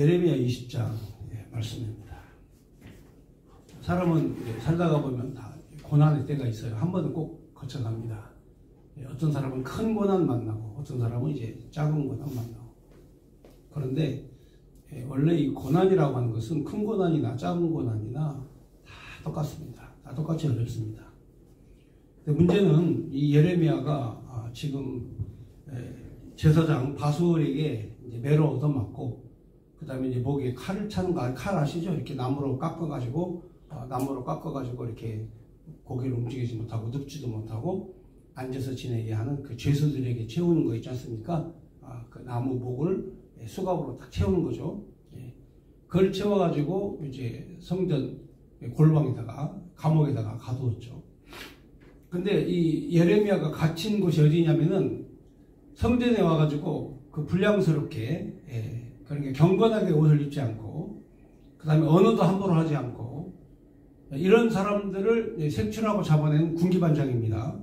예레미야 20장 말씀입니다. 사람은 살다가 보면 다 고난의 때가 있어요. 한 번은 꼭 거쳐갑니다. 어떤 사람은 큰 고난 만나고 어떤 사람은 이제 작은 고난 만나고. 그런데 원래 이 고난이라고 하는 것은 큰 고난이나 작은 고난이나 다 똑같습니다. 다 똑같이 어렵습니다. 근데 문제는 이 예레미야가 지금 제사장 바수올에게 매로 얻어맞고, 그 다음에 이제 목에 칼을 차는 거, 칼 아시죠? 이렇게 나무로 깎아가지고 이렇게 고개를 움직이지 못하고 눕지도 못하고 앉아서 지내게 하는 그 죄수들에게 채우는 거 있지 않습니까? 그 나무 목을 수갑으로 딱 채우는 거죠. 그걸 채워가지고 이제 성전 골방에다가 감옥에다가 가두었죠. 근데 이 예레미야가 갇힌 곳이 어디냐면은 성전에 와가지고 그 불량스럽게 그러니까 경건하게 옷을 입지 않고, 그 다음에 언어도 함부로 하지 않고, 이런 사람들을 색출하고 잡아내는 군기반장입니다.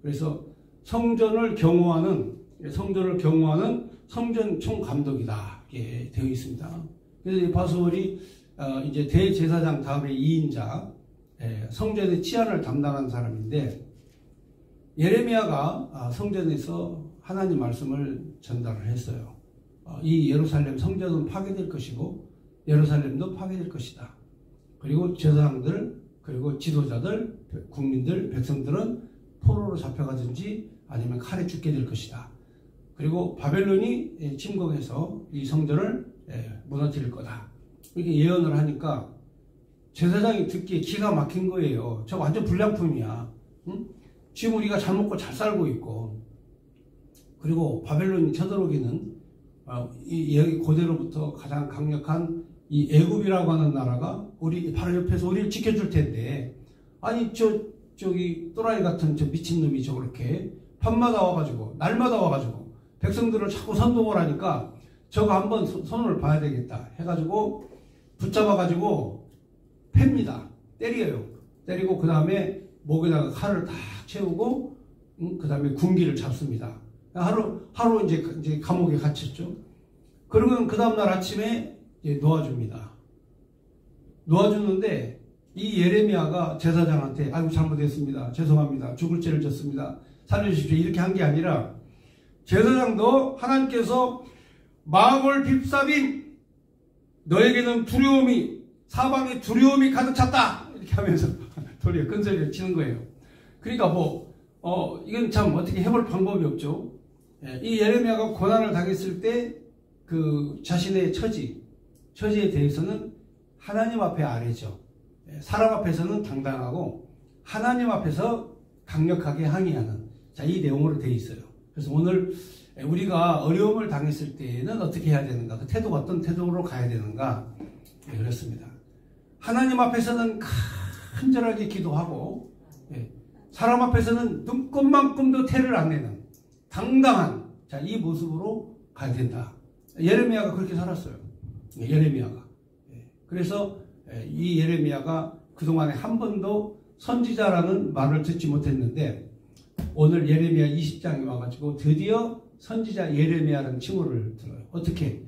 그래서 성전을 경호하는 성전 총감독이다 이렇게 되어 있습니다. 그래서 바수올이 이제 대제사장 다음에 2인자 성전의 치안을 담당한 사람인데, 예레미야가 성전에서 하나님 말씀을 전달을 했어요. 이 예루살렘 성전은 파괴될 것이고 예루살렘도 파괴될 것이다. 그리고 제사장들, 그리고 지도자들, 국민들, 백성들은 포로로 잡혀가든지 아니면 칼에 죽게 될 것이다. 그리고 바벨론이 침공해서 이 성전을 무너뜨릴 거다. 이렇게 예언을 하니까 제사장이 듣기에 기가 막힌 거예요. 저 완전 불량품이야. 응? 지금 우리가 잘 먹고 잘 살고 있고, 그리고 바벨론이 쳐들어오기는 여기 고대로부터 가장 강력한 이 애굽이라고 하는 나라가 우리 바로 옆에서 우리를 지켜줄 텐데, 아니 저기 또라이 같은 저 미친놈이 저렇게 밤마다 와가지고 날마다 와가지고 백성들을 자꾸 선동을 하니까 저거 한번 손을 봐야 되겠다 해가지고 붙잡아가지고 팹니다. 때려요. 때리고 그 다음에 목에다가 칼을 딱 채우고 그 다음에 군기를 잡습니다. 하루 이제 감옥에 갇혔죠. 그러면 그 다음날 아침에 놓아줍니다. 놓아주는데 이 예레미야가 제사장한테 아이고 잘못했습니다. 죄송합니다. 죽을 죄를 졌습니다. 살려주십시오. 이렇게 한 게 아니라 제사장도 하나님께서 마골 빕사빔 너에게는 두려움이 사방에 두려움이 가득 찼다 이렇게 하면서 도리어 큰 소리를 치는 거예요. 그러니까 이건 참 어떻게 해볼 방법이 없죠. 이 예레미야가 고난을 당했을 때 그 자신의 처지에 대해서는 하나님 앞에 아뢰죠. 사람 앞에서는 당당하고 하나님 앞에서 강력하게 항의하는 이 내용으로 되어 있어요. 그래서 오늘 우리가 어려움을 당했을 때는 어떻게 해야 되는가, 그 태도가 어떤 태도로 가야 되는가, 그렇습니다. 하나님 앞에서는 간절하게 기도하고 사람 앞에서는 눈꼽만큼도 태를 안 내는 당당한 이 모습으로 가야 된다. 예레미야가 그렇게 살았어요. 예레미야가. 그래서 이 예레미야가 그동안에 한 번도 선지자라는 말을 듣지 못했는데 오늘 예레미야 20장에 와가지고 드디어 선지자 예레미야라는 칭호를 들어요. 어떻게?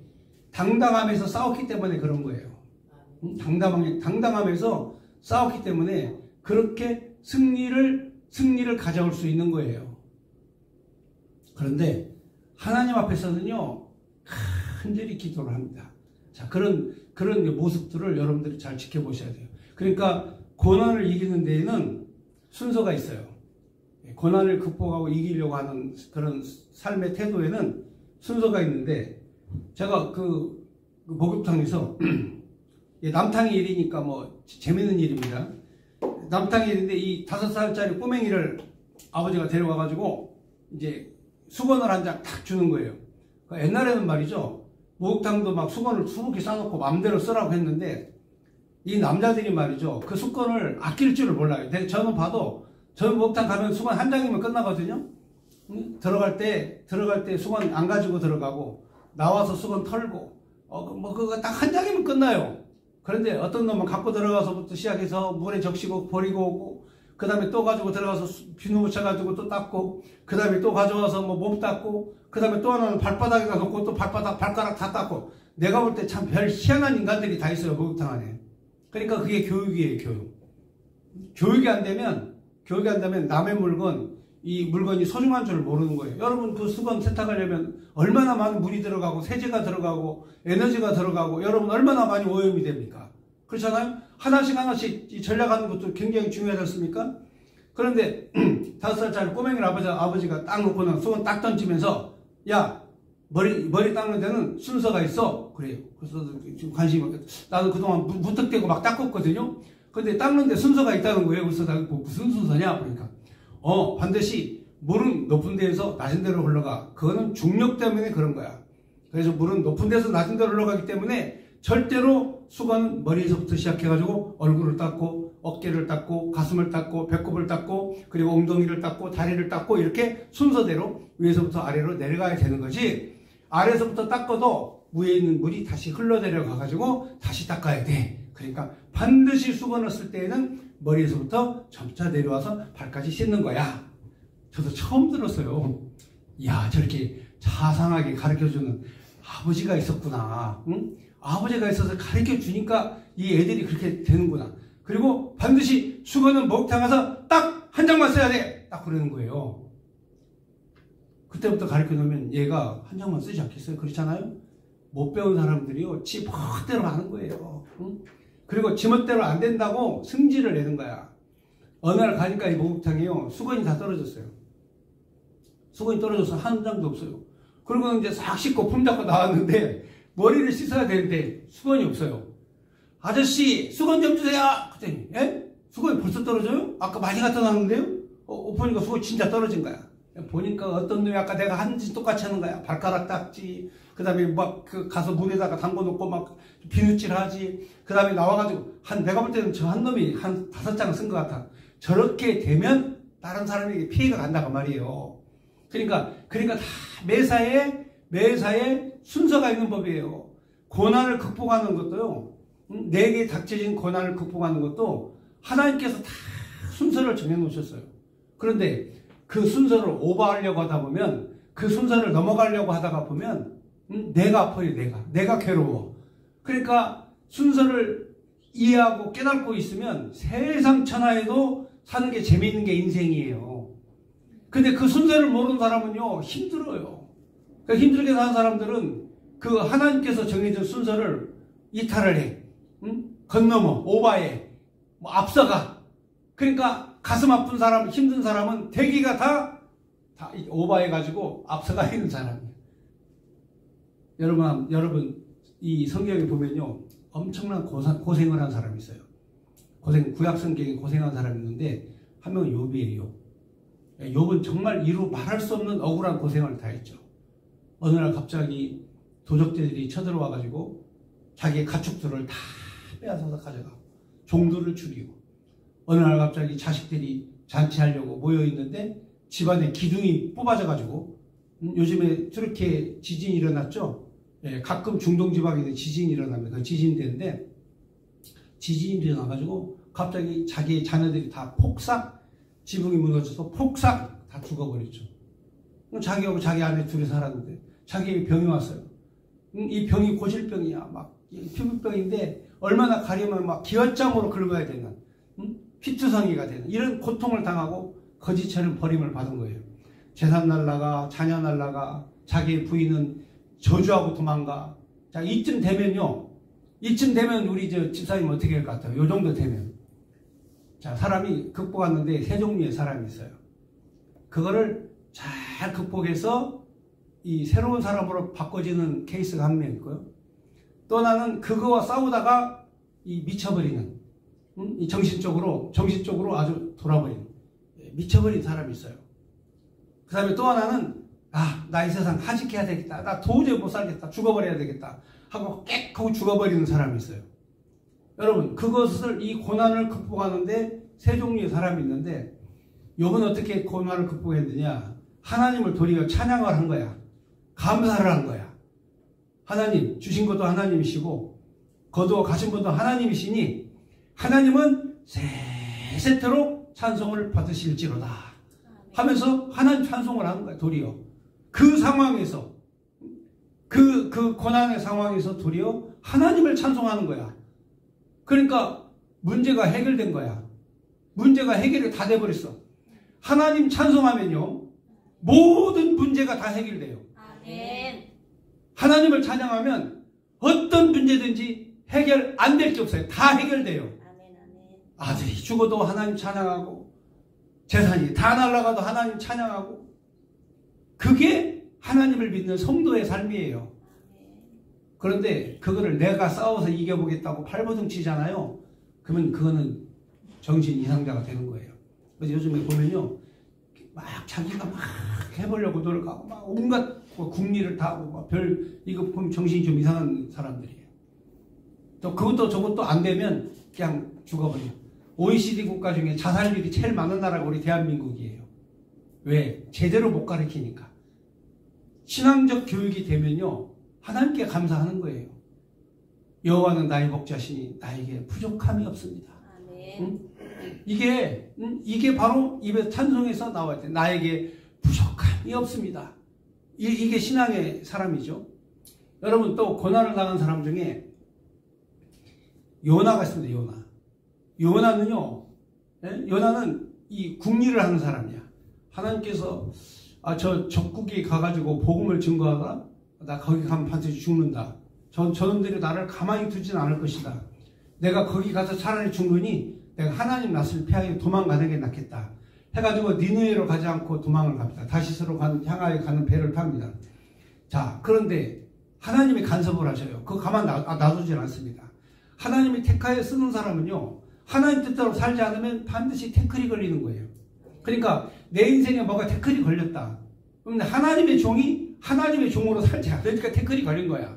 당당함에서 싸웠기 때문에 그런 거예요. 당당함에서 싸웠기 때문에 그렇게 승리를 가져올 수 있는 거예요. 그런데 하나님 앞에서는요 간절히 기도를 합니다. 그런 모습들을 여러분들이 잘 지켜보셔야 돼요. 그러니까 고난을 이기는 데에는 순서가 있어요. 고난을 극복하고 이기려고 하는 그런 삶의 태도에는 순서가 있는데, 제가 그 목욕탕에서 남탕의 일이니까 재밌는 일입니다. 남탕의 일인데 이 5살짜리 꼬맹이를 아버지가 데려가가지고 이제 수건을 한 장 탁 주는 거예요. 옛날에는 말이죠. 목욕탕도 막 수건을 수북히 싸놓고 마음대로 쓰라고 했는데 이 남자들이 말이죠. 그 수건을 아낄 줄을 몰라요. 저는 봐도 저는 목욕탕 가면 수건 한 장이면 끝나거든요. 들어갈 때 수건 안 가지고 들어가고 나와서 수건 털고 그거 딱 한 장이면 끝나요. 그런데 어떤 놈은 갖고 들어가서부터 시작해서 물에 적시고 버리고 오고, 그 다음에 또 가지고 들어가서 비누 묻혀가지고 또 닦고, 그 다음에 또 가져와서 몸 닦고, 그 다음에 또 하나는 발바닥에다 놓고 또 발가락 다 닦고, 내가 볼 때 참 별 희한한 인간들이 다 있어요, 목욕탕 안에. 그러니까 그게 교육이에요, 교육. 교육이 안 되면 남의 물건, 이 물건이 소중한 줄 모르는 거예요. 여러분 그 수건 세탁하려면 얼마나 많은 물이 들어가고 세제가 들어가고 에너지가 들어가고 여러분 얼마나 많이 오염이 됩니까? 그렇잖아요? 하나씩 전략하는 것도 굉장히 중요하지 않습니까? 그런데 5살짜리 꼬맹이 아버지가 딱 놓고는 수건 딱 던지면서 야 머리 닦는 데는 순서가 있어. 그래요. 그래서 지금 관심이 나도 그동안 무턱대고 막 닦았거든요. 근데 닦는데 순서가 있다는 거예요. 그래서 나 무슨 순서냐? 그러니까 반드시 물은 높은 데에서 낮은 데로 흘러가. 그거는 중력 때문에 그런 거야. 그래서 물은 높은 데서 낮은 데로 흘러가기 때문에 절대로 수건은 머리에서부터 시작해가지고 얼굴을 닦고 어깨를 닦고 가슴을 닦고 배꼽을 닦고 그리고 엉덩이를 닦고 다리를 닦고 이렇게 순서대로 위에서부터 아래로 내려가야 되는 거지. 아래에서부터 닦아도 위에 있는 물이 다시 흘러내려가가지고 다시 닦아야 돼. 그러니까 반드시 수건을 쓸 때에는 머리에서부터 점차 내려와서 발까지 씻는 거야. 저도 처음 들었어요. 이야, 저렇게 자상하게 가르쳐주는 아버지가 있었구나. 응? 아버지가 있어서 가르쳐주니까 이 애들이 그렇게 되는구나. 그리고 반드시 수건은 목욕탕 가서 딱 한 장만 써야 돼. 딱 그러는 거예요. 그때부터 가르쳐 놓으면 얘가 한 장만 쓰지 않겠어요? 그렇잖아요? 못 배운 사람들이요, 지 멋대로 하는 거예요. 응? 그리고 지멋대로 안 된다고 승질을 내는 거야. 어느 날 가니까 이 목욕탕이요, 수건이 다 떨어졌어요. 수건이 떨어져서 한 장도 없어요. 그리고 이제 싹 씻고 품 잡고 나왔는데 머리를 씻어야 되는데 수건이 없어요. 아저씨 수건 좀 주세요. 그랬더니 예? 수건이 벌써 떨어져요? 아까 많이 갖다 놨는데요? 보니까 수건이 진짜 떨어진 거야. 보니까 어떤 놈이 아까 내가 한 짓 똑같이 하는 거야. 발가락 닦지, 그 다음에 막 가서 물에다가 담궈놓고 막 비누칠 하지. 그 다음에 나와가지고 내가 볼 때는 저 한 놈이 한 5장을 쓴 것 같아. 저렇게 되면 다른 사람에게 피해가 간다고 말이에요. 그러니까 다 매사에 순서가 있는 법이에요. 고난을 극복하는 것도요, 내게 닥쳐진 고난을 극복하는 것도 하나님께서 다 순서를 정해놓으셨어요. 그런데 그 순서를 오버하려고 하다 보면, 그 순서를 넘어가려고 하다가 보면 내가 아파요. 내가 괴로워. 그러니까 순서를 이해하고 깨닫고 있으면 세상 천하에도 사는 게 재미있는 게 인생이에요. 근데 그 순서를 모르는 사람은요, 힘들어요. 그러니까 힘들게 사는 사람들은 그 하나님께서 정해준 순서를 이탈을 해. 건너머, 오바해, 앞서가. 그러니까 가슴 아픈 사람, 힘든 사람은 대기가 다 오바해가지고 앞서가 있는 사람이에요. 여러분, 이 성경에 보면요, 엄청난 고생을 한 사람이 있어요. 구약 성경에 고생한 사람이 있는데, 한 명은 욥이에요. 욥은 정말 이루 말할 수 없는 억울한 고생을 다 했죠. 어느 날 갑자기 도적들이 쳐들어와가지고 자기의 가축들을 다 빼앗아서 가져가고 종들을 죽이고, 어느 날 갑자기 자식들이 잔치하려고 모여있는데 집안에 기둥이 뽑아져가지고, 요즘에 저렇게 지진이 일어났죠. 예, 가끔 중동지방에는 지진이 일어납니다. 지진대인데 지진이 일어나가지고 갑자기 자기의 자녀들이 다 지붕이 무너져서 폭삭 다 죽어버렸죠. 자기하고 자기 아내 둘이 살았는데 자기에게 병이 왔어요. 이 병이 고질병이야. 막 피부병인데 얼마나 가려면 막 기왓장으로 긁어야 되는, 피투성이가 되는 이런 고통을 당하고 거지처럼 버림을 받은 거예요. 재산 날라가, 자녀 날라가, 자기의 부인은 저주하고 도망가. 자, 이쯤 되면 우리 집사님 어떻게 할 것 같아요? 요 정도 되면. 자, 사람이 극복하는데 세 종류의 사람이 있어요. 그거를 잘 극복해서 이 새로운 사람으로 바꿔지는 케이스가 한 명 있고요. 또 하나는 그거와 싸우다가 미쳐버리는, 이 정신적으로 아주 돌아버리는, 미쳐버린 사람이 있어요. 그 다음에 또 하나는 나 이 세상 하직해야 되겠다. 나 도저히 못 살겠다. 죽어버려야 되겠다. 하고 꽥 하고 죽어버리는 사람이 있어요. 여러분, 이 고난을 극복하는데 세 종류의 사람이 있는데, 욥은 어떻게 고난을 극복했느냐? 하나님을 도리어 찬양을 한 거야. 감사를 한 거야. 하나님, 주신 것도 하나님이시고 거두어 가신 분도 하나님이시니 하나님은 세세토록 찬송을 받으실지로다 하면서 하나님 찬송을 하는 거야. 도리어 그 상황에서 그 고난의 상황에서 도리어 하나님을 찬송하는 거야. 그러니까 문제가 해결된 거야. 문제가 해결이 다 돼버렸어. 하나님 찬송하면요, 모든 문제가 다 해결돼요. 아멘. 하나님을 찬양하면 어떤 문제든지 해결 안 될 게 없어요. 다 해결돼요. 아멘. 아멘. 아들이 죽어도 하나님 찬양하고, 재산이 다 날아가도 하나님 찬양하고, 그게 하나님을 믿는 성도의 삶이에요. 그런데 그거를 내가 싸워서 이겨보겠다고 발버둥 치잖아요. 그러면 그거는 정신 이상자가 되는 거예요. 그래서 요즘에 보면요, 막 자기가 막 해보려고 노력하고 막 온갖 국리를 다 하고 막 이거 보면 정신이 좀 이상한 사람들이에요. 또 그것도 저것도 안 되면 그냥 죽어버려요. OECD 국가 중에 자살률이 제일 많은 나라가 우리 대한민국이에요. 왜? 제대로 못 가르치니까. 신앙적 교육이 되면요, 하나님께 감사하는 거예요. 여호와는 나의 목자시니 나에게 부족함이 없습니다. 아멘. 이게 바로 입에 찬송에서 나와야 돼. 나에게 부족함이 없습니다. 이게 신앙의 사람이죠. 여러분, 또 고난을 당한 사람 중에 요나가 있습니다. 요나는요, 요나는 이 국리를 하는 사람이야. 하나님께서 저 적국에 가가지고 복음을 증거하다, 나 거기 가면 반드시 죽는다. 저놈들이 나를 가만히 두진 않을 것이다. 내가 거기 가서 차라리 죽느니 내가 하나님 낯을 피하게 도망가는 게 낫겠다. 해가지고 니느웨로 가지 않고 도망을 갑니다. 다시스로 향하여 가는 배를 탑니다. 자, 그런데 하나님이 간섭을 하셔요. 그거 가만 놔두질 않습니다. 하나님이 택하여 쓰는 사람은요, 하나님 뜻대로 살지 않으면 반드시 태클이 걸리는 거예요. 그러니까 내 인생에 뭐가 태클이 걸렸다. 그런데 하나님의 종이 하나님의 종으로 살지 않으니까 태클이 걸린 거야.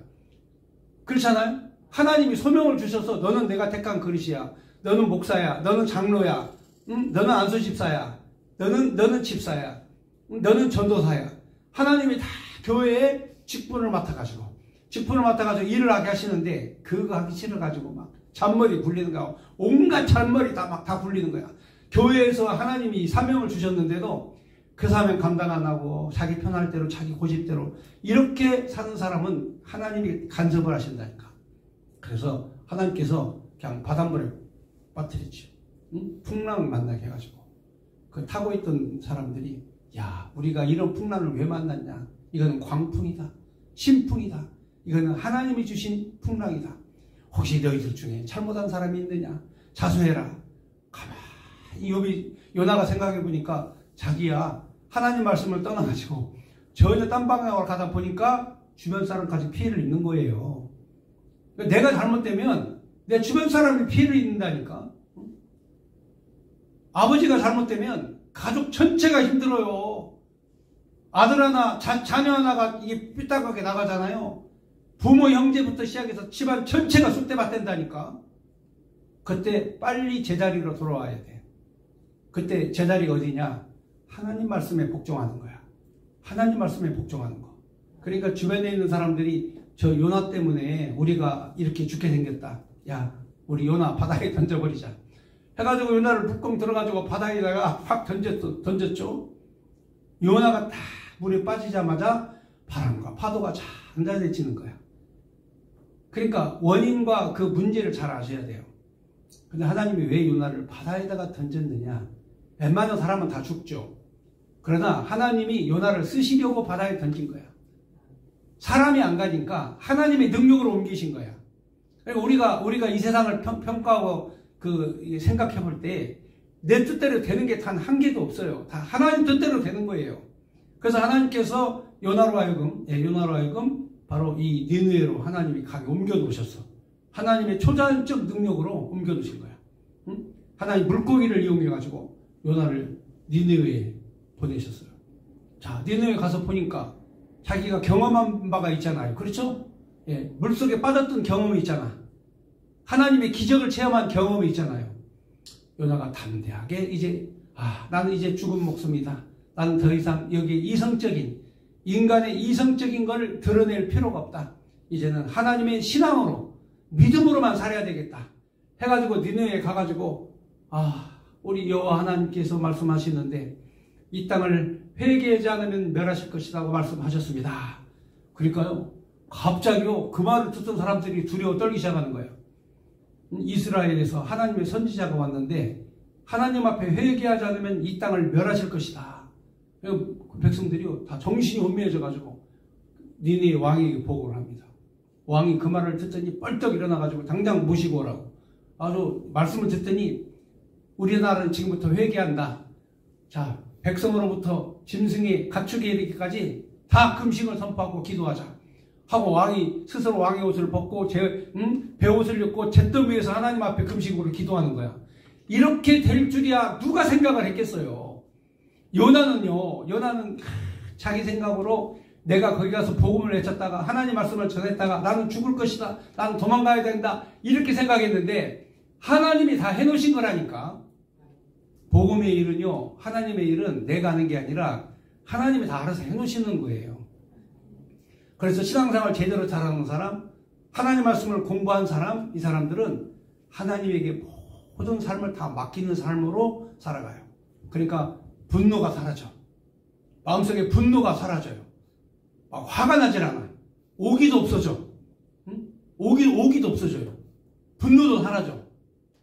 그렇잖아요? 하나님이 소명을 주셔서 너는 내가 택한 그릇이야. 너는 목사야. 너는 장로야. 응? 너는 안수집사야. 너는 집사야. 너는 전도사야. 하나님이 다 교회에 직분을 맡아가지고 일을 하게 하시는데 그거 하기 싫어가지고 막 잔머리 굴리는 거, 온갖 잔머리 다 굴리는 거야. 교회에서 하나님이 사명을 주셨는데도 그 사명 감당 안 하고 자기 편할 대로 자기 고집대로 이렇게 사는 사람은 하나님이 간섭을 하신다니까. 그래서 하나님께서 그냥 바닷물에 빠뜨리죠. 응? 풍랑을 만나게 해가지고 그 타고 있던 사람들이, 야, 우리가 이런 풍랑을 왜 만났냐. 이거는 광풍이다. 신풍이다. 이거는 하나님이 주신 풍랑이다. 혹시 너희들 중에 잘못한 사람이 있느냐. 자수해라. 가만히 요나가 생각해보니까 자기야 하나님 말씀을 떠나가지고 전혀 딴 방향으로 가다 보니까 주변 사람까지 피해를 입는 거예요. 내가 잘못되면 내 주변 사람이 피해를 입는다니까. 아버지가 잘못되면 가족 전체가 힘들어요. 아들 하나, 자녀 하나가 이게 삐딱하게 나가잖아요. 부모, 형제부터 시작해서 집안 전체가 쑥대밭된다니까. 그때 빨리 제자리로 돌아와야 돼. 그때 제자리가 어디냐? 하나님 말씀에 복종하는 거야. 하나님 말씀에 복종하는 거. 그러니까 주변에 있는 사람들이 저 요나 때문에 우리가 이렇게 죽게 생겼다. 야, 우리 요나 바다에 던져버리자. 해가지고 요나를 북공 들어가지고 바다에다가 확 던졌죠. 요나가 딱 물에 빠지자마자 바람과 파도가 잔잔해지는 거야. 그러니까 원인과 그 문제를 잘 아셔야 돼요. 근데 하나님이 왜 요나를 바다에다가 던졌느냐? 웬만한 사람은 다 죽죠. 그러나 하나님이 요나를 쓰시려고 바다에 던진 거야. 사람이 안 가니까 하나님의 능력으로 옮기신 거야. 그러니까 우리가 이 세상을 평가하고 생각해 볼 때 내 뜻대로 되는 게 단 한 개도 없어요. 다 하나님 뜻대로 되는 거예요. 그래서 하나님께서 요나로 하여금 바로 이 니느웨로 하나님이 가게 옮겨 놓으셨어. 하나님의 초자연적 능력으로 옮겨 놓으신 거야. 응? 하나님 물고기를 이용해 가지고 요나를 니느웨에 보내셨어요. 자, 니느웨 가서 보니까 자기가 경험한 바가 있잖아요. 그렇죠? 예, 물속에 빠졌던 경험이 있잖아. 하나님의 기적을 체험한 경험이 있잖아요. 요나가 담대하게 이제 나는 이제 죽은 목숨이다. 나는 더 이상 여기 인간의 이성적인 걸 드러낼 필요가 없다. 이제는 하나님의 신앙으로 믿음으로만 살아야 되겠다. 해가지고 니느웨에 가가지고 우리 여호와 하나님께서 말씀하시는데 이 땅을 회개하지 않으면 멸하실 것이라고 말씀하셨습니다. 그러니까요, 갑자기요 그 말을 듣던 사람들이 두려워 떨기 시작하는 거예요. 이스라엘에서 하나님의 선지자가 왔는데 하나님 앞에 회개하지 않으면 이 땅을 멸하실 것이다. 그 백성들이 다 정신이 혼미해져 가지고 니네 왕에게 보고를 합니다. 왕이 그 말을 듣더니 뻘떡 일어나 가지고 당장 모시고 오라고. 아주 말씀을 듣더니 우리나라는 지금부터 회개한다. 자, 백성으로부터 짐승의 가축에 이르기까지 다 금식을 선포하고 기도하자. 하고 왕이 스스로 왕의 옷을 벗고 베옷을 입고 잿더미 위에서 하나님 앞에 금식으로 기도하는 거야. 이렇게 될 줄이야 누가 생각을 했겠어요. 요나는 자기 생각으로 내가 거기 가서 복음을 외쳤다가 하나님 말씀을 전했다가 나는 죽을 것이다. 나는 도망가야 된다. 이렇게 생각했는데 하나님이 다 해놓으신 거라니까. 복음의 일은요, 하나님의 일은 내가 하는 게 아니라 하나님이 다 알아서 해놓으시는 거예요. 그래서 신앙생활 제대로 잘하는 사람, 하나님 말씀을 공부한 사람, 이 사람들은 하나님에게 모든 삶을 다 맡기는 삶으로 살아가요. 그러니까 분노가 사라져. 마음속에 분노가 사라져요. 막 화가 나질 않아요. 오기도 없어져. 오기도 없어져요. 분노도 사라져.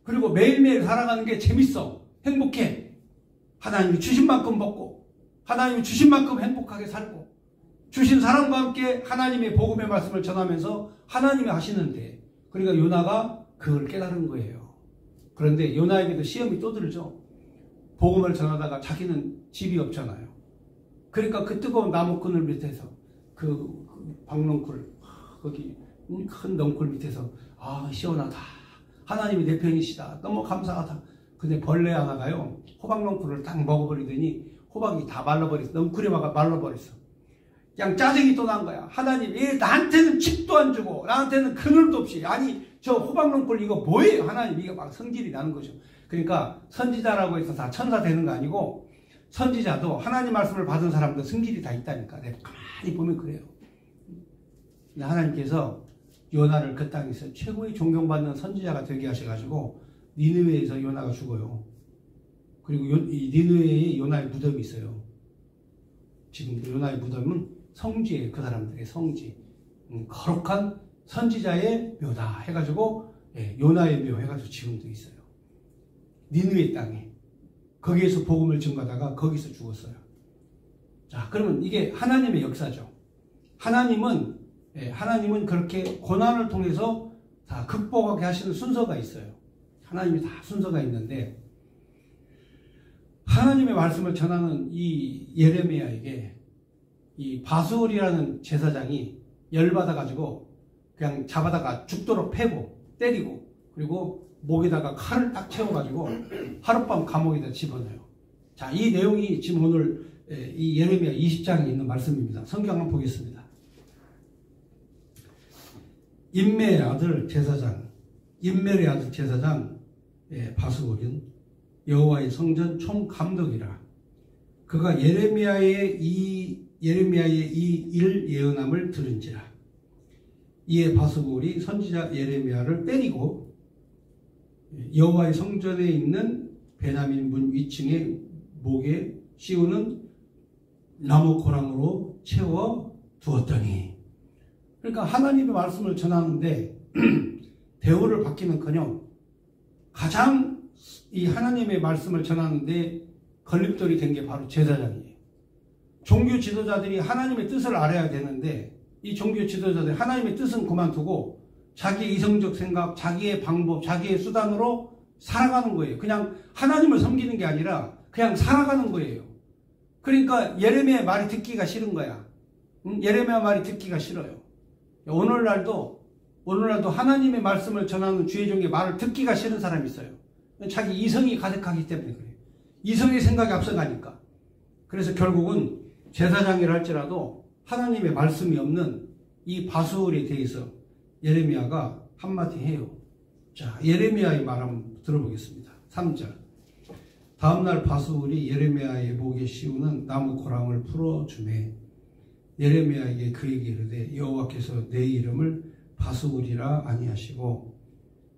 그리고 매일매일 살아가는 게 재밌어. 행복해. 하나님이 주신 만큼 먹고 하나님이 주신 만큼 행복하게 살고 주신 사람과 함께 하나님의 복음의 말씀을 전하면서 하나님이 하시는데, 그러니까 요나가 그걸 깨달은 거예요. 그런데 요나에게도 시험이 또 들죠. 복음을 전하다가 자기는 집이 없잖아요. 그러니까 그 뜨거운 나무 그늘 밑에서 그 박넝쿨 거기 큰 넝쿨 밑에서 시원하다. 하나님이 내 편이시다. 너무 감사하다. 근데 벌레 하나가요 호박 넝쿨을 딱 먹어버리더니 호박이 다 말라버렸어. 넝쿨이 말라버렸어. 그냥 짜증이 또 난 거야. 하나님, 왜 나한테는 칩도 안 주고 나한테는 그늘도 없이, 아니 저 호박농골 이거 뭐예요? 하나님, 이게 막 성질이 나는 거죠. 그러니까 선지자라고 해서 다 천사 되는 거 아니고 선지자도 하나님 말씀을 받은 사람도 성질이 다 있다니까. 내가 가만히 보면 그래요. 근데 하나님께서 요나를 그 땅에서 최고의 존경받는 선지자가 되게 하셔가지고 니느웨에서 요나가 죽어요. 그리고 이 니느웨에 요나의 무덤이 있어요. 지금 요나의 무덤은 성지예요. 그 사람들의 성지. 거룩한 선지자의 묘다 해가지고 요나의 묘 해가지고 지금도 있어요. 니느웨 땅에. 거기에서 복음을 증거하다가 거기서 죽었어요. 자, 그러면 이게 하나님의 역사죠. 하나님은 그렇게 고난을 통해서 다 극복하게 하시는 순서가 있어요. 하나님이 다 순서가 있는데, 하나님의 말씀을 전하는 이 예레미야에게 이 바수올이라는 제사장이 열받아가지고 그냥 잡아다가 죽도록 패고 때리고 그리고 목에다가 칼을 딱 채워가지고 하룻밤 감옥에다 집어넣어요. 자, 이 내용이 지금 오늘 이 예레미야 20장에 있는 말씀입니다. 성경 한번 보겠습니다. 임멜의 아들 제사장 바수올은 여호와의 성전 총감독이라. 그가 예레미야의 이 일 예언함을 들은지라. 이에 바수올이 선지자 예레미야를 때리고 여호와의 성전에 있는 베냐민 문 위층에 목에 씌우는 나무 고랑으로 채워 두었더니. 그러니까 하나님의 말씀을 전하는데 대우를 받기는커녕 가장 이 하나님의 말씀을 전하는데 걸림돌이 된 게 바로 제사장이에요. 종교 지도자들이 하나님의 뜻을 알아야 되는데 이 종교 지도자들이 하나님의 뜻은 그만두고 자기의 이성적 생각, 자기의 방법, 자기의 수단으로 살아가는 거예요. 그냥 하나님을 섬기는 게 아니라 그냥 살아가는 거예요. 그러니까 예레미야의 말이 듣기가 싫은 거야. 예레미야 말이 듣기가 싫어요. 오늘날도 하나님의 말씀을 전하는 주의 종의 말을 듣기가 싫은 사람이 있어요. 자기 이성이 가득하기 때문에 그래요. 이성의 생각이 앞서가니까. 그래서 결국은 제사장이라 할지라도 하나님의 말씀이 없는 이 바수올에 대해서 예레미야가 한마디 해요. 자, 예레미야의 말 한번 들어보겠습니다. 3절. 다음날 바수올이 예레미야의 목에 씌우는 나무 고랑을 풀어주매 예레미야에게 그에게 이르되 여호와께서 내 이름을 바수올이라 아니하시고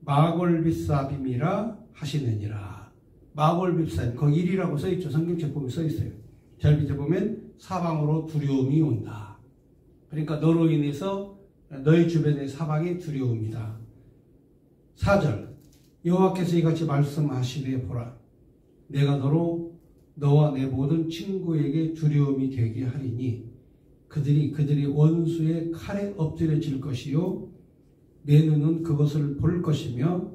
마골빗사빔이라 하시느니라. 마골빗사빔, 거기 1이라고 써있죠. 성경책 보면 써있어요. 잘 밑에 보면 사방으로 두려움이 온다. 그러니까 너로 인해서 너희 주변의 사방이 두려움이다. 4절 여호와께서 이같이 말씀하시되 보라 내가 너로 너와 내 모든 친구에게 두려움이 되게 하리니 그들이 원수의 칼에 엎드려질 것이요 내 눈은 그것을 볼 것이며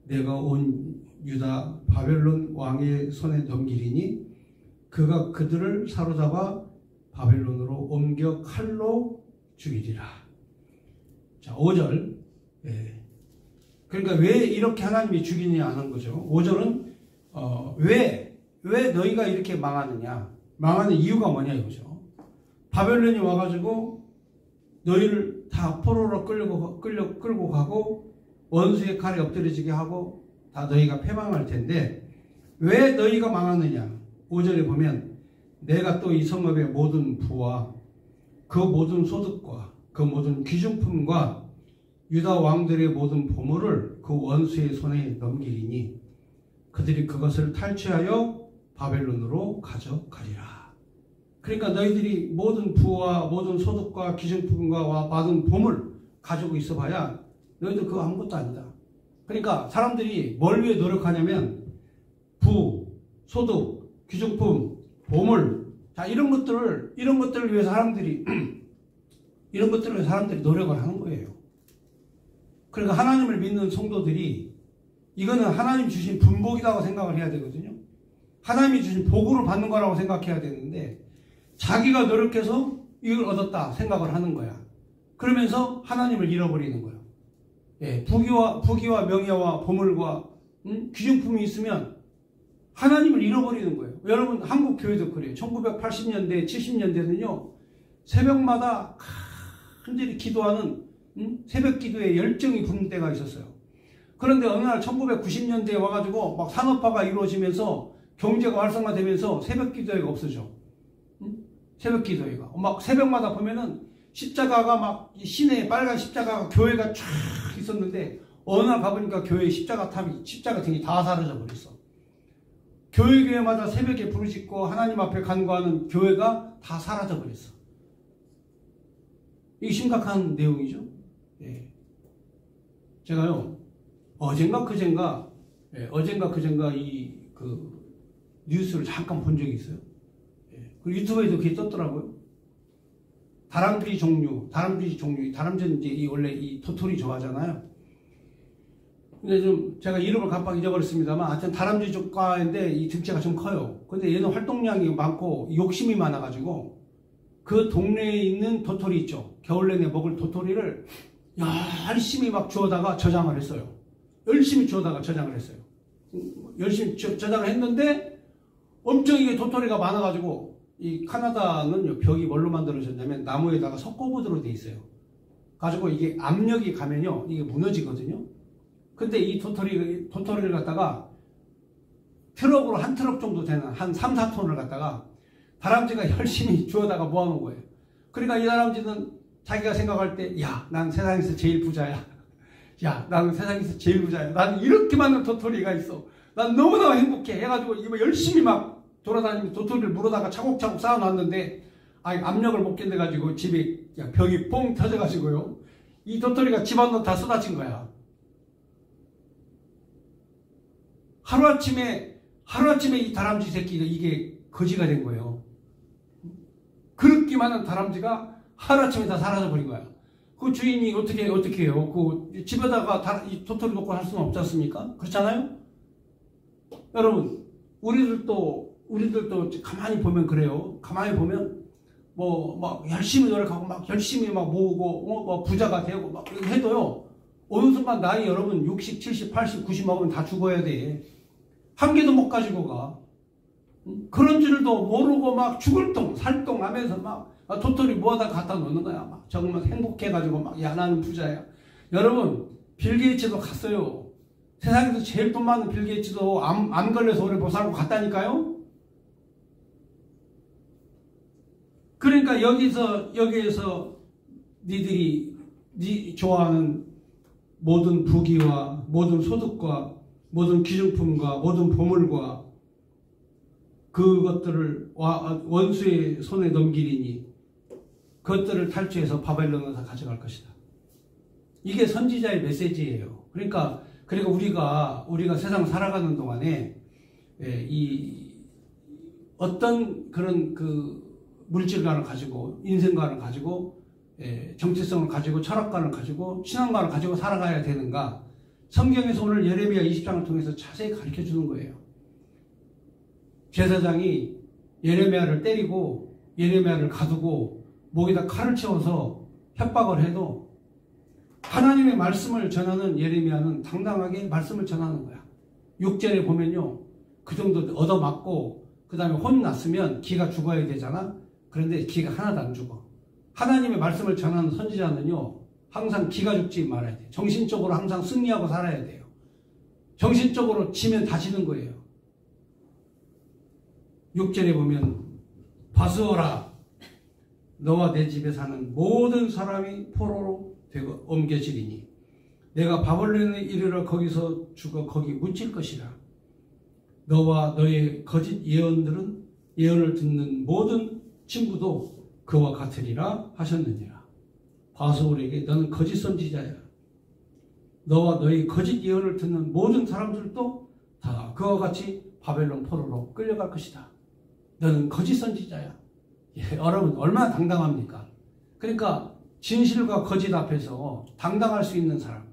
내가 온 유다 바벨론 왕의 손에 넘기리니 그가 그들을 사로잡아 바벨론으로 옮겨 칼로 죽이리라. 자, 5절. 그러니까 왜 이렇게 하나님이 죽이냐 하는 거죠. 5절은 왜 너희가 이렇게 망하느냐, 망하는 이유가 뭐냐 이거죠. 바벨론이 와가지고 너희를 다 포로로 끌고 가고 원수의 칼에 엎드려지게 하고 다 너희가 패망할 텐데 왜 너희가 망하느냐. 5절에 보면 내가 또 이 성읍의 모든 부와 그 모든 소득과 그 모든 귀중품과 유다 왕들의 모든 보물을 그 원수의 손에 넘기리니 그들이 그것을 탈취하여 바벨론으로 가져가리라. 그러니까 너희들이 모든 부와 모든 소득과 귀중품과 받은 보물 가지고 있어봐야 너희들 그거 아무것도 아니다. 그러니까 사람들이 뭘 위해 노력하냐면 부, 소득, 귀중품, 보물, 자 이런 것들을 위해서 사람들이 노력을 하는 거예요. 그러니까 하나님을 믿는 성도들이 이거는 하나님 주신 분복이라고 생각을 해야 되거든요. 하나님이 주신 복으로 받는 거라고 생각해야 되는데 자기가 노력해서 이걸 얻었다 생각을 하는 거야. 그러면서 하나님을 잃어버리는 거예요. 예, 부귀와 명예와 보물과 귀중품이 있으면 하나님을 잃어버리는 거예요. 여러분 한국 교회도 그래요. 1980년대 70년대는요 새벽마다 간절히 기도하는 새벽 기도에 열정이 부는 때가 있었어요. 그런데 어느 날 1990년대에 와가지고 막 산업화가 이루어지면서 경제가 활성화되면서 새벽 기도회가 없어져. 새벽 기도회가 막 새벽마다 보면은 십자가가 막 시내에 빨간 십자가가 교회가 쫙 있었는데 어느 날 가보니까 교회 십자가 등이 다 사라져 버렸어. 교회마다 새벽에 부르짖고 하나님 앞에 간구하는 교회가 다 사라져 버렸어. 이게 심각한 내용이죠. 예. 제가요 어젠가 그젠가 그 뉴스를 잠깐 본 적이 있어요. 예. 그 유튜브에도 그게 떴더라고요. 다람쥐 종류, 다람쥐는 이제 원래 이 도토리 좋아하잖아요. 근데 좀 제가 이름을 깜빡 잊어버렸습니다만 하여튼 다람쥐 조과인데 이 등치가 좀 커요. 근데 얘는 활동량이 많고 욕심이 많아가지고 그 동네에 있는 도토리 있죠. 겨울 내내 먹을 도토리를 열심히 막 주워다가 저장을 했어요. 열심히 저장을 했는데 엄청 이게 도토리가 많아가지고 이 카나다는 벽이 뭘로 만들어졌냐면 나무에다가 석고보드로 돼 있어요. 가지고 이게 압력이 가면요 이게 무너지거든요. 근데 이 도토리를 갖다가 트럭으로 한 트럭 정도 되는 한 3, 4톤을 갖다가 다람쥐가 열심히 주워다가 모아놓은 거예요. 그러니까 이 다람쥐는 자기가 생각할 때, 야, 난 세상에서 제일 부자야. 야, 나는 세상에서 제일 부자야. 나는 이렇게 많은 도토리가 있어. 난 너무나 행복해. 해가지고 이거 열심히 막 돌아다니면서 도토리를 물어다가 차곡차곡 쌓아놨는데, 압력을 못 견뎌가지고 집에 벽이 뽕 터져가지고요. 이 도토리가 집안으로 다 쏟아진 거야. 하루아침에 이 다람쥐 새끼가 이게 거지가 된 거예요. 그렇게 많은 다람쥐가 하루아침에 다 사라져버린 거야. 그 주인이 어떻게 해요? 그 집에다가 이 도토리 놓고 할 수는 없지 않습니까? 그렇잖아요? 여러분, 우리들도 가만히 보면 그래요. 가만히 보면, 막 열심히 노력하고, 막 열심히 막 모으고, 뭐 부자가 되고, 막 해도요, 어느 순간 나이 여러분 60, 70, 80, 90 먹으면 다 죽어야 돼. 한 개도 못 가지고 가. 그런 줄도 모르고 막 죽을 똥, 살똥 하면서 막 도토리 모아다 갖다 놓는 거야. 막 정말 행복해가지고 막, 야, 나는 부자야. 여러분, 빌 게이츠도 갔어요. 세상에서 제일 돈 많은 빌 게이츠도 암 걸려서 오래 못 살고 갔다니까요? 그러니까 여기에서 네 좋아하는 모든 부귀와 모든 소득과 모든 귀중품과 모든 보물과 그것들을 원수의 손에 넘기리니 그것들을 탈취해서 바벨론으로 다 가져갈 것이다. 이게 선지자의 메시지예요. 그러니까 우리가 세상 살아가는 동안에 이 어떤 그런 그 물질관을 가지고 인생관을 가지고 정체성을 가지고 철학관을 가지고 신앙관을 가지고 살아가야 되는가? 성경에서 오늘 예레미야 20장을 통해서 자세히 가르쳐 주는 거예요. 제사장이 예레미야를 때리고 예레미야를 가두고 목에다 칼을 채워서 협박을 해도 하나님의 말씀을 전하는 예레미야는 당당하게 말씀을 전하는 거야. 6절에 보면요, 그 정도 얻어맞고 그 다음에 혼났으면 기가 죽어야 되잖아. 그런데 기가 하나도 안 죽어. 하나님의 말씀을 전하는 선지자는요, 항상 기가 죽지 말아야 돼요. 정신적으로 항상 승리하고 살아야 돼요. 정신적으로 지면 다 지는 거예요. 6절에 보면 바스오라, 너와 내 집에 사는 모든 사람이 포로로 되고 옮겨지리니 내가 바벨론에 이르러 거기서 죽어 거기 묻힐 것이라. 너와 너의 거짓 예언들은 예언을 듣는 모든 친구도 그와 같으리라 하셨느니라. 바스올에게 너는 거짓 선지자야. 너와 너의 거짓 예언을 듣는 모든 사람들도 다 그와 같이 바벨론 포로로 끌려갈 것이다. 너는 거짓 선지자야. 여러분 얼마나 당당합니까? 그러니까 진실과 거짓 앞에서 당당할 수 있는 사람,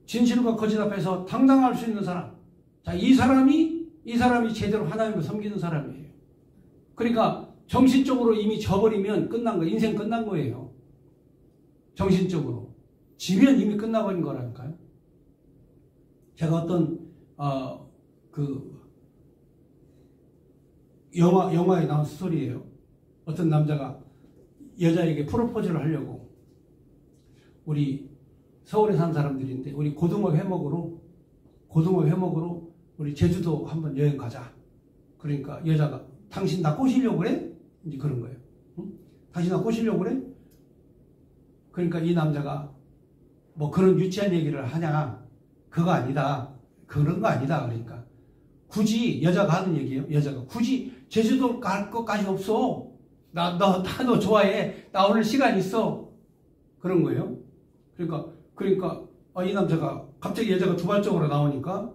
진실과 거짓 앞에서 당당할 수 있는 사람. 자, 이 사람이 제대로 하나님을 섬기는 사람이에요. 그러니까 정신적으로 이미 져버리면 끝난 거, 인생 끝난 거예요. 정신적으로 지면 이미 끝나버린 거라니까요. 제가 어떤 영화에 나온 스토리예요. 어떤 남자가 여자에게 프로포즈를 하려고, 우리 서울에 사는 사람들인데 우리 고등어 회 먹으러 우리 제주도 한번 여행 가자. 그러니까 여자가 당신 나 꼬시려고 그래? 이제 그런 거예요. 응? 당신 나 꼬시려고 그래? 그러니까 이 남자가 뭐 그런 유치한 얘기를 하냐? 그거 아니다. 그런 거 아니다. 그러니까 굳이 여자가 하는 얘기예요. 여자가 굳이 제주도 갈 것까지 없어. 너 좋아해. 나 오늘 시간 있어. 그런 거예요. 그러니까 이 남자가 갑자기 여자가 두발적으로 나오니까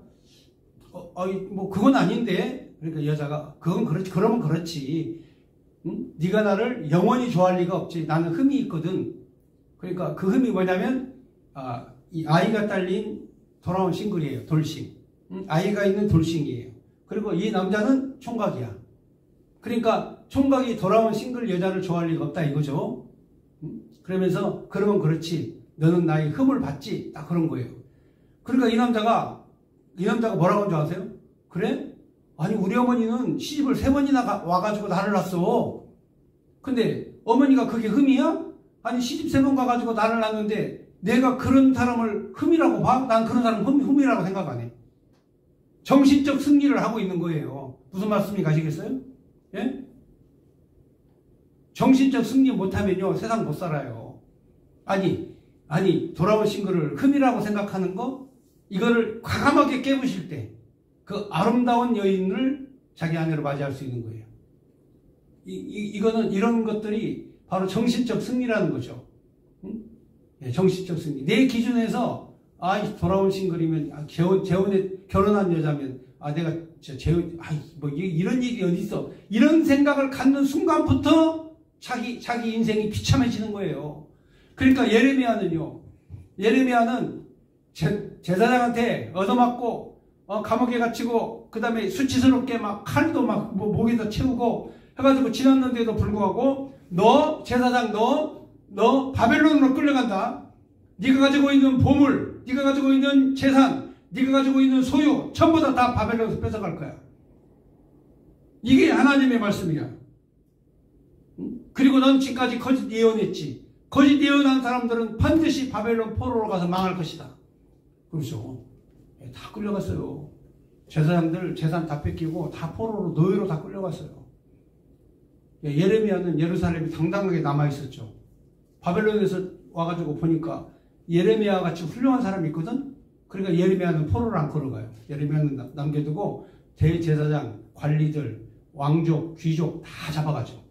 뭐 그건 아닌데. 그러니까 여자가 그건 그렇지. 그러면 그렇지. 응? 네가 나를 영원히 좋아할 리가 없지. 나는 흠이 있거든. 그러니까 그 흠이 뭐냐면 이 아이가 딸린 돌아온 싱글이에요. 돌싱. 응? 아이가 있는 돌싱이에요. 그리고 이 남자는 총각이야. 그러니까 총각이 돌아온 싱글 여자를 좋아할 리가 없다 이거죠. 응? 그러면서 그러면 그렇지. 너는 나의 흠을 받지. 딱 그런 거예요. 그러니까 이 남자가 뭐라고 한 줄 아세요? 그래? 아니 우리 어머니는 시집을 3번이나 와가지고 나를 낳았어. 근데 어머니가 그게 흠이야? 아니 시집 3번 가가지고 나를 낳았는데 내가 그런 사람을 흠이라고 봐? 난 그런 사람 흠이라고 생각 안 해. 정신적 승리를 하고 있는 거예요. 무슨 말씀이 가시겠어요? 예? 정신적 승리 못하면요 세상 못 살아요. 아니 돌아온 싱글을 흠이라고 생각하는 거, 이거를 과감하게 깨부실 때 그 아름다운 여인을 자기 아내로 맞이할 수 있는 거예요. 이거는 이런 것들이 바로 정신적 승리라는 거죠. 응? 네, 정신적 승리. 내 기준에서 돌아온 싱글이면 재혼에 결혼한 여자면 내가 재혼 뭐 이런 얘기 어디 있어? 이런 생각을 갖는 순간부터 자기 인생이 비참해지는 거예요. 그러니까 예레미야는 제사장한테 얻어맞고 감옥에 갇히고 그 다음에 수치스럽게 막 칼도 막 목에다 채우고 해가지고 지났는데도 불구하고 너 제사장 너 바벨론으로 끌려간다. 네가 가지고 있는 보물, 네가 가지고 있는 재산, 네가 가지고 있는 소유 전부 다 바벨론에서 뺏어갈 거야. 이게 하나님의 말씀이야. 그리고 넌 지금까지 거짓 예언했지. 거짓 예언한 사람들은 반드시 바벨론 포로로 가서 망할 것이다. 그렇죠. 다 끌려갔어요. 제사장들 재산 다 뺏기고 다 포로로 노예로 다 끌려갔어요. 예레미야는 예루살렘이 당당하게 남아있었죠. 바벨론에서 와가지고 보니까 예레미야 같이 훌륭한 사람이 있거든. 그러니까 예레미야는 포로를 안 끌어가요. 예레미야는 남겨두고 대제사장, 관리들, 왕족, 귀족 다 잡아가죠.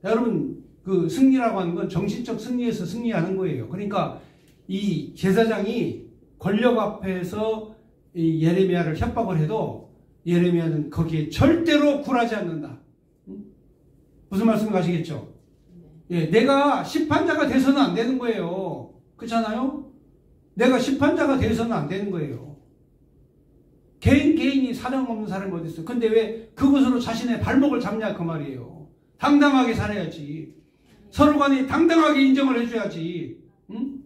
여러분 그 승리라고 하는 건 정신적 승리에서 승리하는 거예요. 그러니까 이 제사장이 권력 앞에서 이 예레미야를 협박을 해도 예레미야는 거기에 절대로 굴하지 않는다. 무슨 말씀 가시겠죠? 예, 내가 심판자가 돼서는 안 되는 거예요. 그렇잖아요? 내가 심판자가 돼서는 안 되는 거예요. 개인이 사령 없는 사람이 어디 있어요? 근데 왜 그것으로 자신의 발목을 잡냐 그 말이에요. 당당하게 살아야지. 서로 간에 당당하게 인정을 해줘야지. 응?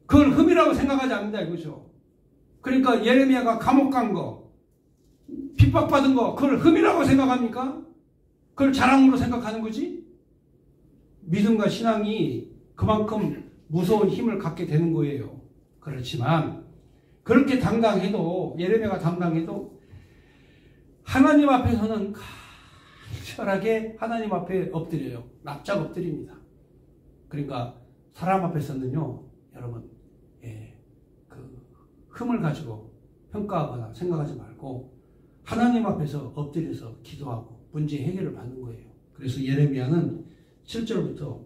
그걸 흠이라고 생각하지 않는다 이거죠. 그러니까 예레미야가 감옥 간 거, 핍박받은 거, 그걸 흠이라고 생각합니까? 그걸 자랑으로 생각하는 거지? 믿음과 신앙이 그만큼 무서운 힘을 갖게 되는 거예요. 그렇지만 그렇게 당당해도, 예레미야가 당당해도 하나님 앞에서는 간절하게 하나님 앞에 엎드려요. 납작 엎드립니다. 그러니까 사람 앞에서는요, 여러분, 그 흠을 가지고 평가하거나 생각하지 말고 하나님 앞에서 엎드려서 기도하고 문제 해결을 받는 거예요. 그래서 예레미야는 7절부터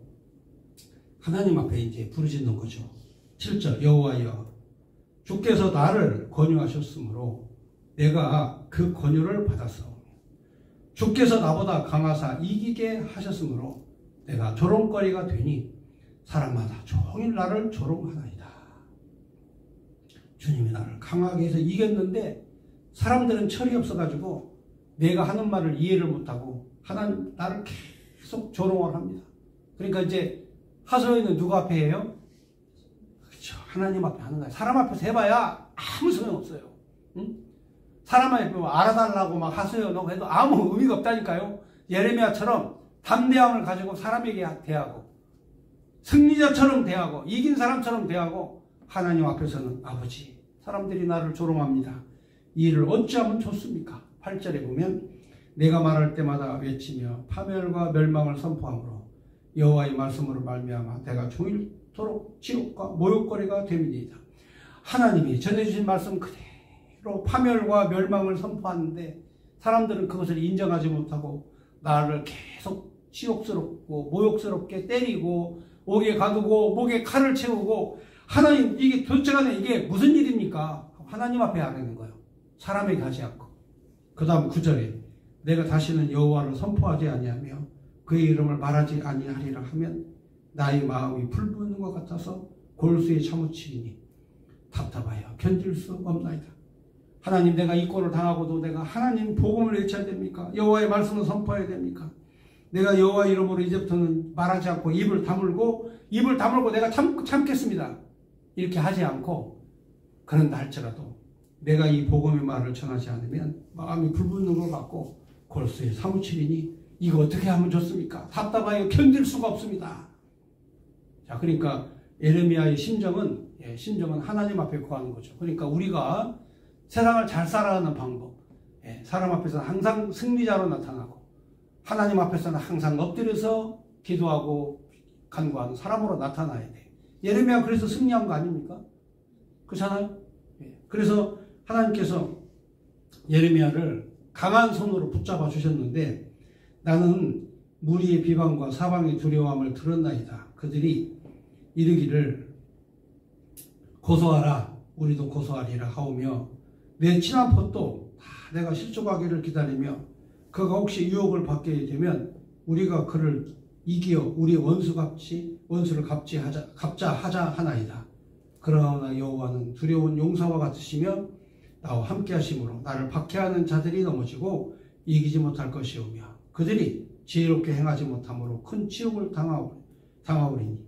하나님 앞에 이제 부르짖는 거죠. 7절, 여호와여, 주께서 나를 권유하셨으므로 내가 그 권유를 받았사오며 주께서 나보다 강하사 이기게 하셨으므로 내가 조롱거리가 되니 사람마다 종일 나를 조롱하나이다. 주님이 나를 강하게 해서 이겼는데 사람들은 철이 없어가지고 내가 하는 말을 이해를 못하고 하나님 나를 계속 조롱을 합니다. 그러니까 이제 하소연은 누구 앞에 해요? 그렇죠. 하나님 앞에 하는 거야. 사람 앞에서 해봐야 아무 소용없어요. 응? 사람 앞에 알아달라고 막 하소연하고 해도 아무 의미가 없다니까요. 예레미야처럼 담대함을 가지고 사람에게 대하고 승리자처럼 대하고 이긴 사람처럼 대하고 하나님 앞에서는 아버지, 사람들이 나를 조롱합니다. 이 일을 어찌하면 좋습니까? 8절에 보면 내가 말할 때마다 외치며 파멸과 멸망을 선포하므로 여호와의 말씀으로 말미암아 내가 종일토록 지옥과 모욕거리가 됨이니이다. 하나님이 전해주신 말씀 그대로 파멸과 멸망을 선포하는데 사람들은 그것을 인정하지 못하고 나를 계속 치욕스럽고 모욕스럽게 때리고 옥에 가두고 목에 칼을 채우고 하나님 이게 도대체 간에 이게 무슨 일입니까? 하나님 앞에 하는 거예요. 사람에게 하지 않고. 그 다음 9절에 내가 다시는 여호와를 선포하지 아니하며 그의 이름을 말하지 아니하리라 하면 나의 마음이 불붙는 것 같아서 골수에 차무치니 답답하여 견딜 수 없나이다. 하나님, 내가 이 꼴을 당하고도 내가 하나님 복음을 외쳐야 됩니까? 여호와의 말씀을 선포해야 됩니까? 내가 여호와 이름으로 이제부터는 말하지 않고 입을 다물고 내가 참겠습니다. 이렇게 하지 않고 그런다 할지라도 내가 이 복음의 말을 전하지 않으면 마음이 불붙는 것 같고 골수에 사무치리니 이거 어떻게 하면 좋습니까? 답답하여 견딜 수가 없습니다. 자, 그러니까 예레미야의 심정은 하나님 앞에 구하는 거죠. 그러니까 우리가 세상을 잘 살아가는 방법, 사람 앞에서는 항상 승리자로 나타나고 하나님 앞에서는 항상 엎드려서 기도하고 간구하는 사람으로 나타나야 돼. 예레미야 그래서 승리한 거 아닙니까? 그렇잖아요? 그래서 하나님께서 예레미야를 강한 손으로 붙잡아 주셨는데 나는 무리의 비방과 사방의 두려움을 들었나이다. 그들이 이르기를 고소하라, 우리도 고소하리라 하오며 내 친한 폿도 다 내가 실족하기를 기다리며 그가 혹시 유혹을 받게 되면 우리가 그를 이기어 우리 원수를 갚자 하자 하나이다. 그러나 여호와는 두려운 용사와 같으시며 나와 함께 하심으로 나를 박해하는 자들이 넘어지고 이기지 못할 것이오며 그들이 지혜롭게 행하지 못함으로 큰 치욕을 당하오리니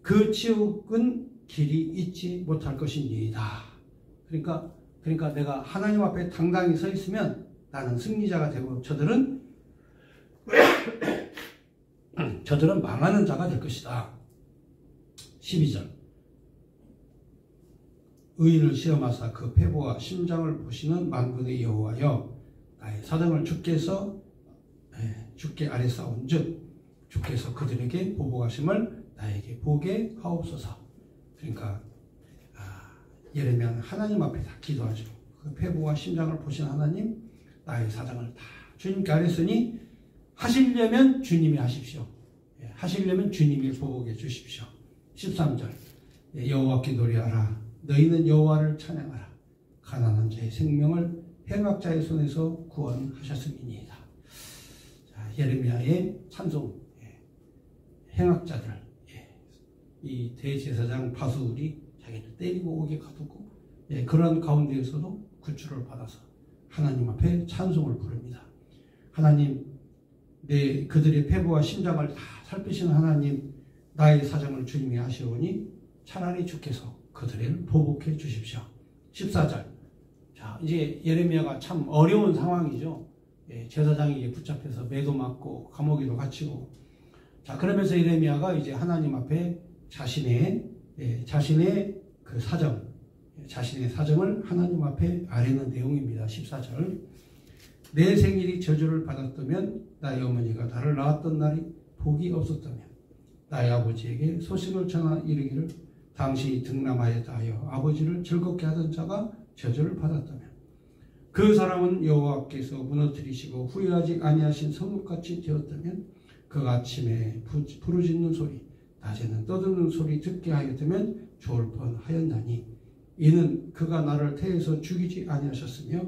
그 치욕은 길이 잊지 못할 것이니이다. 그러니까 내가 하나님 앞에 당당히 서 있으면 나는 승리자가 되고 저들은 망하는 자가 될 것이다. 12절 의인을 시험하사 그 패보와 심장을 보시는 만군의 여호와여 나의 사정을 주께 아뢰사온즉 주께서 그들에게 보복하심을 나에게 보게 하옵소서. 그러니까 예레미야는 하나님 앞에 다 기도하죠. 그 패보와 심장을 보신 하나님, 나의 사정을 다 주님께 아뢰으니 하시려면 주님이 하십시오. 하시려면 주님이 보복해 주십시오. 13절 여호와께 노래하라. 너희는 여호와를 찬양하라. 가난한 자의 생명을 행악자의 손에서 구원하셨음이니이다. 자, 예레미야의 찬송. 행악자들, 이 대제사장 바수울이 자기를 때리고 오게 가두고 그런 가운데에서도 구출을 받아서 하나님 앞에 찬송을 부릅니다. 하나님, 그들의 패부와 심장을 다 살피시는 하나님, 나의 사정을 주님이 아시오니 차라리 주께서 그들을 보복해 주십시오. 14절. 자, 이제 예레미야가 참 어려운 상황이죠. 제사장이 붙잡혀서 매도 맞고 감옥에도 갇히고. 자, 그러면서 예레미야가 이제 하나님 앞에 자신의 그 사정, 자신의 사정을 하나님 앞에 아뢰는 내용입니다. 14절. 내 생일이 저주를 받았다면 나의 어머니가 나를 낳았던 날이 복이 없었다면 나의 아버지에게 소식을 전하 이르기를 당신이 등남하였다 하여 아버지를 즐겁게 하던 자가 저주를 받았다면 그 사람은 여호와께서 무너뜨리시고 후회하지 아니하신 성읍같이 되었다면 그 아침에 부르짖는 소리 낮에는 떠드는 소리 듣게 하였다면 좋을 뻔하였나니 이는 그가 나를 태에서 죽이지 아니하셨으며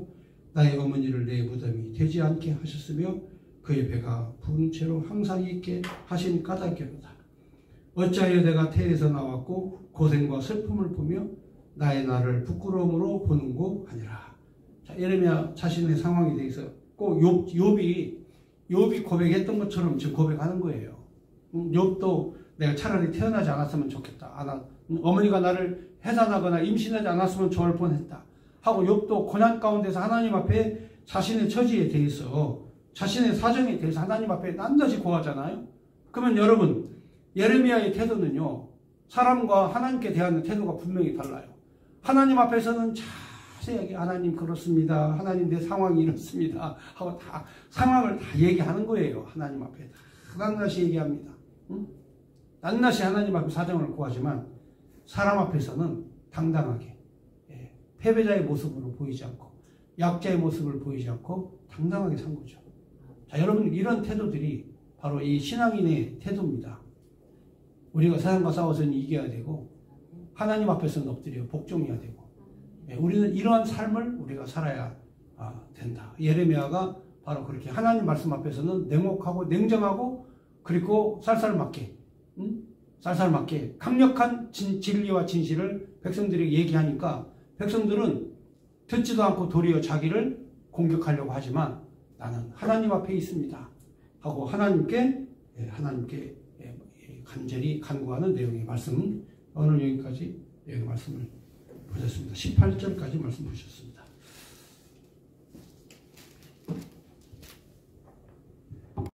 나의 어머니를 내 무덤이 되지 않게 하셨으며 그의 배가 부은 채로 항상 있게 하신 까닭이로다. 어찌하여 내가 태에서 나왔고 고생과 슬픔을 보며 나의 나를 부끄러움으로 보는고 하니라. 자, 예레미야 자신의 상황에 대해서 꼭 욥이 고백했던 것처럼 지금 고백하는 거예요. 욥도 내가 차라리 태어나지 않았으면 좋겠다. 어머니가 나를 해산하거나 임신하지 않았으면 좋을 뻔했다. 하고 욥도 고난 가운데서 하나님 앞에 자신의 처지에 대해서 자신의 사정에 대해서 하나님 앞에 낱낱이 고하잖아요. 그러면 여러분 예레미야의 태도는요, 사람과 하나님께 대하는 태도가 분명히 달라요. 하나님 앞에서는 자세하게 하나님 그렇습니다. 하나님 내 상황이 이렇습니다. 하고 다 상황을 다 얘기하는 거예요. 하나님 앞에 다 낱낱이 얘기합니다. 낱낱이 하나님 앞에 사정을 구하지만 사람 앞에서는 당당하게 패배자의 모습으로 보이지 않고 약자의 모습을 보이지 않고 당당하게 산 거죠. 자, 여러분 이런 태도들이 바로 이 신앙인의 태도입니다. 우리가 세상과 싸워서는 이겨야 되고 하나님 앞에서는 엎드려 복종해야 되고 우리는 이러한 삶을 우리가 살아야 된다. 예레미야가 바로 그렇게 하나님 말씀 앞에서는 냉혹하고 냉정하고 그리고 쌀쌀맞게 강력한 진리와 진실을 백성들에게 얘기하니까 백성들은 듣지도 않고 도리어 자기를 공격하려고 하지만 나는 하나님 앞에 있습니다 하고 하나님께 간절히 간구하는 내용의 말씀, 오늘 여기까지 말씀을 보셨습니다. 18절까지 말씀 보셨습니다.